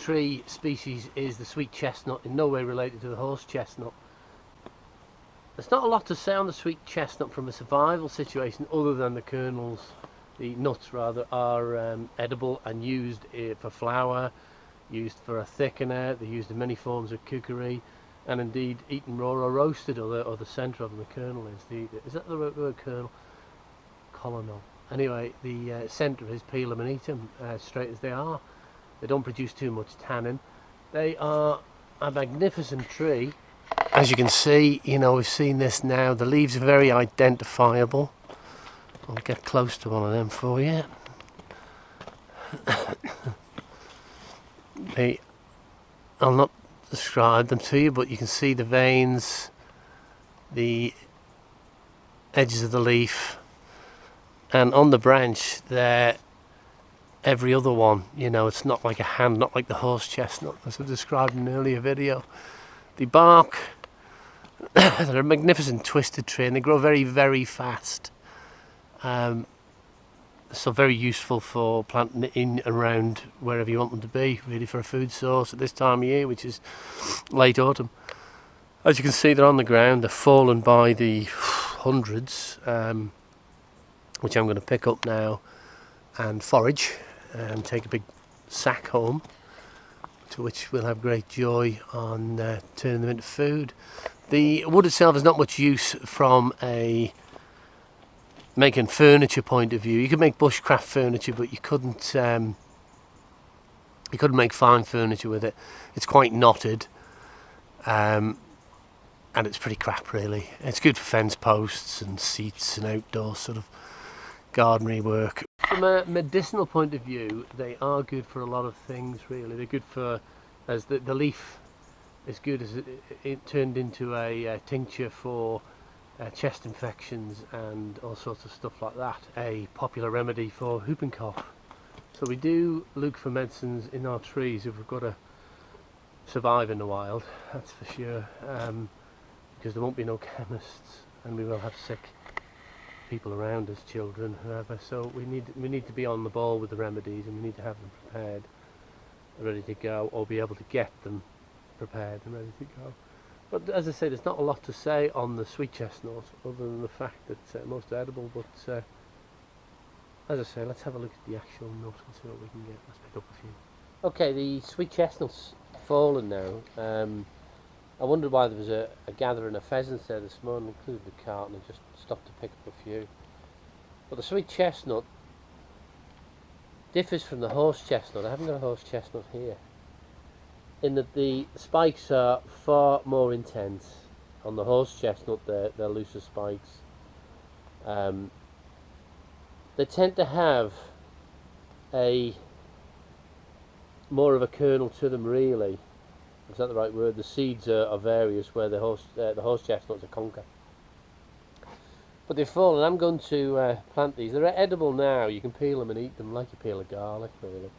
tree species is the sweet chestnut, in no way related to the horse chestnut. There's not a lot to say on the sweet chestnut from a survival situation other than the kernels, the nuts rather, are edible and used for flour, used for a thickener. They're used in many forms of cookery, and indeed eaten raw or roasted, or the centre of them, the kernel is that the word kernel? Colonel. Anyway, the centre is peel them and eat them straight as they are. They don't produce too much tannin. They are a magnificent tree. As you can see, you know, we've seen this now. The leaves are very identifiable. I'll get close to one of them for you. I'll not describe them to you, but you can see the veins, the edges of the leaf, and on the branch they're every other one. You know, it's not like a hand, not like the horse chestnut as I described in an earlier video. The bark, they're a magnificent twisted tree, and they grow very, very fast. So very useful for planting in around wherever you want them to be, really, for a food source at this time of year, which is late autumn. As you can see, they're on the ground. They're fallen by the hundreds, which I'm going to pick up now and forage and take a big sack home, to which we'll have great joy on turning them into food. The wood itself is not much use from a making furniture point of view. You could make bushcraft furniture, but you couldn't make fine furniture with it. It's quite knotted, and it's pretty crap, really. It's good for fence posts and seats and outdoor sort of gardenery work. From a medicinal point of view, they are good for a lot of things, really. They're good for, as the leaf is good as it turned into a tincture for chest infections and all sorts of stuff like that. A popular remedy for whooping cough. So we do look for medicines in our trees if we've got to survive in the wild, that's for sure, because there won't be no chemists, and we will have sick people around us, children, whoever. So we need to be on the ball with the remedies, and we need to have them prepared, ready to go, or be able to get them prepared and ready to go. But as I say, there's not a lot to say on the sweet chestnut other than the fact that most are edible. But as I say, let's have a look at the actual nut and see what we can get. Let's pick up a few. Okay, the sweet chestnut's fallen now. I wondered why there was a gathering of pheasants there this morning, including the cart, and I just stopped to pick up a few. But the sweet chestnut differs from the horse chestnut. I haven't got a horse chestnut here, in that the spikes are far more intense. On the horse chestnut, they're looser spikes. They tend to have a more of a kernel to them, really. Is that the right word? The seeds are various, where the horse chestnut's a conker. But they've fallen. I'm going to plant these. They're edible now. You can peel them and eat them like you peel a garlic, really.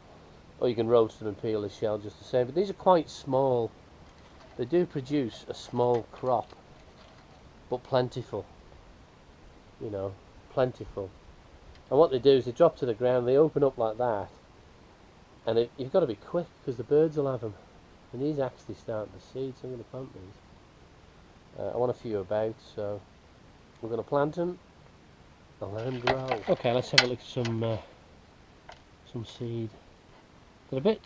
Or you can roast them and peel the shell just the same. But these are quite small. They do produce a small crop, but plentiful. You know, plentiful. And what they do is they drop to the ground, they open up like that, and you've got to be quick because the birds will have them. And these actually start to seed, so I'm going to plant these. I want a few about, so we're going to plant them and let them grow. Okay, let's have a look at some seed. They're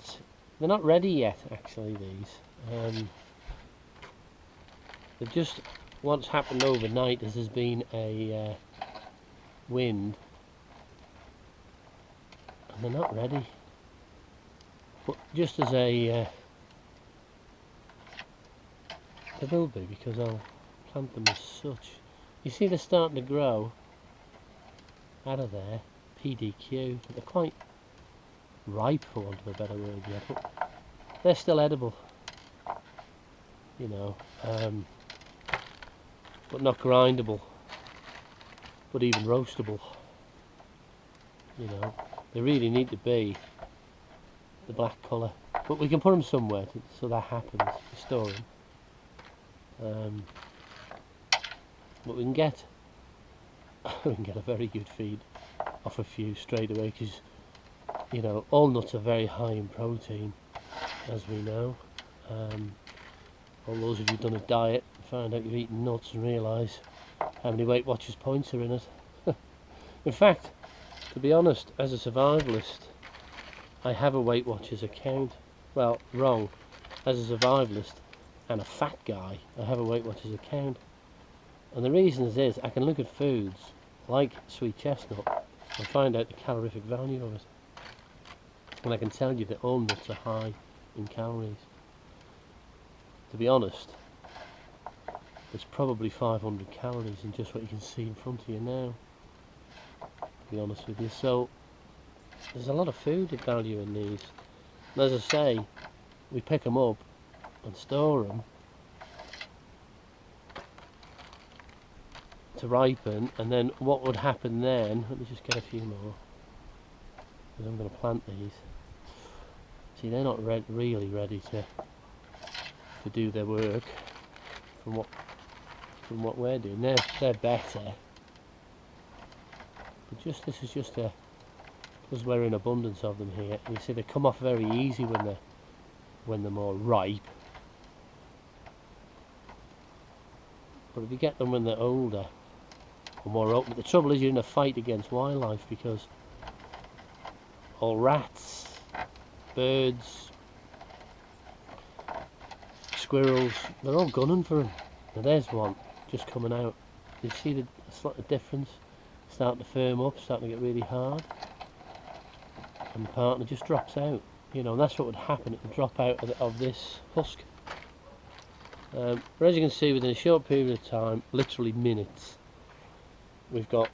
not ready yet, actually, these. They've just, what's happened overnight is there's been a wind, and they're not ready. But just as they will be, because I'll plant them as such. You see they're starting to grow out of there, PDQ. They're quite ripe, for want of a better word yet, but they're still edible, you know, but not grindable, but even roastable. You know, they really need to be the black colour, but we can put them somewhere so that happens, to store them. But we can get a very good feed off a few straight away, because, you know, all nuts are very high in protein, as we know. All those of you who've done a diet find out you've eaten nuts and realise how many Weight Watchers points are in it. In fact, to be honest, as a survivalist, I have a Weight Watchers account. Well, wrong. As a survivalist and a fat guy, I have a Weight Watchers account. And the reason is I can look at foods like sweet chestnut and find out the calorific value of it. And I can tell you that all nuts are high in calories. To be honest, there's probably 500 calories in just what you can see in front of you now, to be honest with you. So there's a lot of food value in these. And as I say, we pick them up and store them to ripen, and then what would happen then, let me just get a few more, because I'm going to plant these. See, they're not really ready to do their work from what we're doing. They're better, but this is just because we're in abundance of them here. You see, they come off very easy when they're more ripe, but if you get them when they're older or more open, the trouble is you're in a fight against wildlife, because all rats, birds, squirrels, they're all gunning for them. Now there's one just coming out. You see the slight difference? Starting to firm up, starting to get really hard, and the partner just drops out. You know, and that's what would happen. It would drop out of this husk. But as you can see, within a short period of time, literally minutes, we've got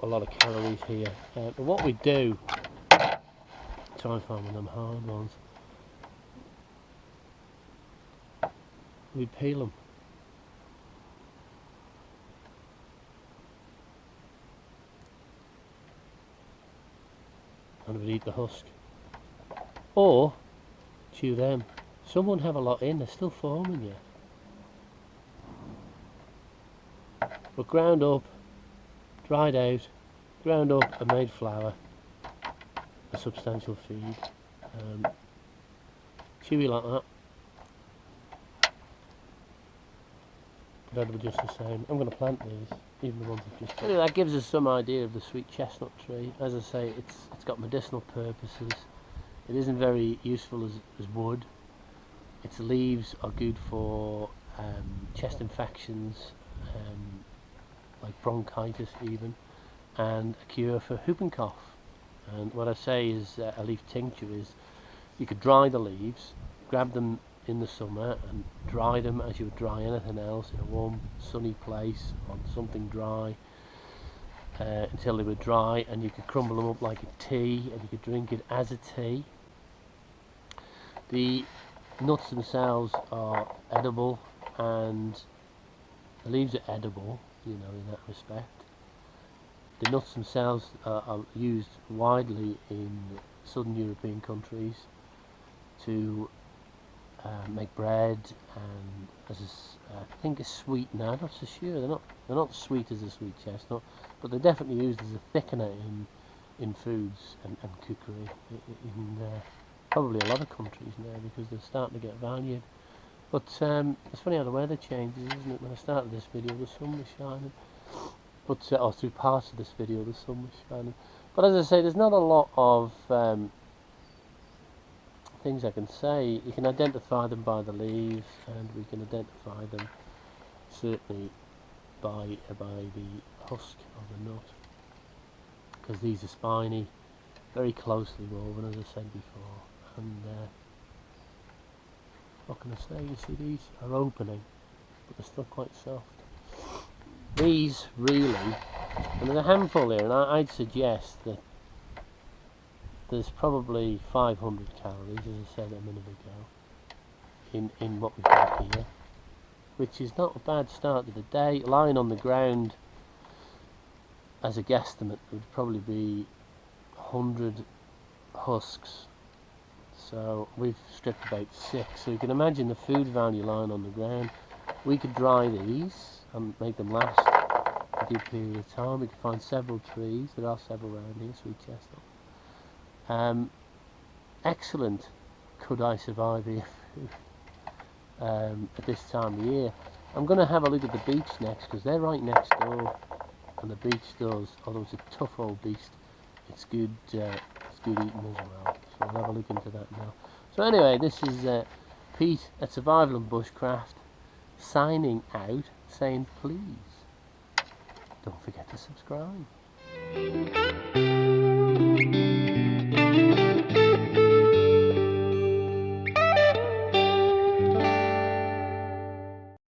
a lot of calories here. But what we do, try and find one of them hard ones, we peel them. And we'd eat the husk. Or chew them. Some won't have a lot in, they're still forming yet. But ground up, dried out, ground up and made flour, a substantial feed. Chewy like that. But edible just the same. I'm going to plant these, even the ones I've just... Anyway, that gives us some idea of the sweet chestnut tree. As I say, it's got medicinal purposes. It isn't very useful as wood. Its leaves are good for chest infections, like bronchitis even, and a cure for whooping cough. And what I say is a leaf tincture is you could dry the leaves, grab them in the summer and dry them as you would dry anything else in a warm sunny place on something dry, until they were dry, and you could crumble them up like a tea and you could drink it as a tea. The nuts themselves are edible, and the leaves are edible, you know, in that respect. The nuts themselves are used widely in southern European countries to make bread, and as I think a sweetener. I'm not so sure. They're not sweet as a sweet chestnut, but they're definitely used as a thickener in foods and cookery in probably a lot of countries now, because they're starting to get valued. But it's funny how the weather changes, isn't it? When I started this video, the sun was shining, but or through parts of this video, the sun was shining. But as I say, there's not a lot of things I can say. You can identify them by the leaves, and we can identify them certainly by the husk of the nut, because these are spiny, very closely woven, as I said before. And what can I say? You see, these are opening, but they're still quite soft. These really, and there's a handful here, and I'd suggest that there's probably 500 calories, as I said a minute ago, in what we've got here, which is not a bad start to the day. Lying on the ground, as a guesstimate, would probably be 100 husks. So we've stripped about 6. So you can imagine the food value lying on the ground. We could dry these and make them last a good period of time. We could find several trees. There are several around here, sweet chestnut. Excellent could I survive here at this time of year. I'm going to have a look at the beach next, because they're right next door, and the beach does, although it's a tough old beast, it's good eating as well. So I'll have a look into that now. So anyway, this is Pete at Survival and Bushcraft signing out, saying please don't forget to subscribe.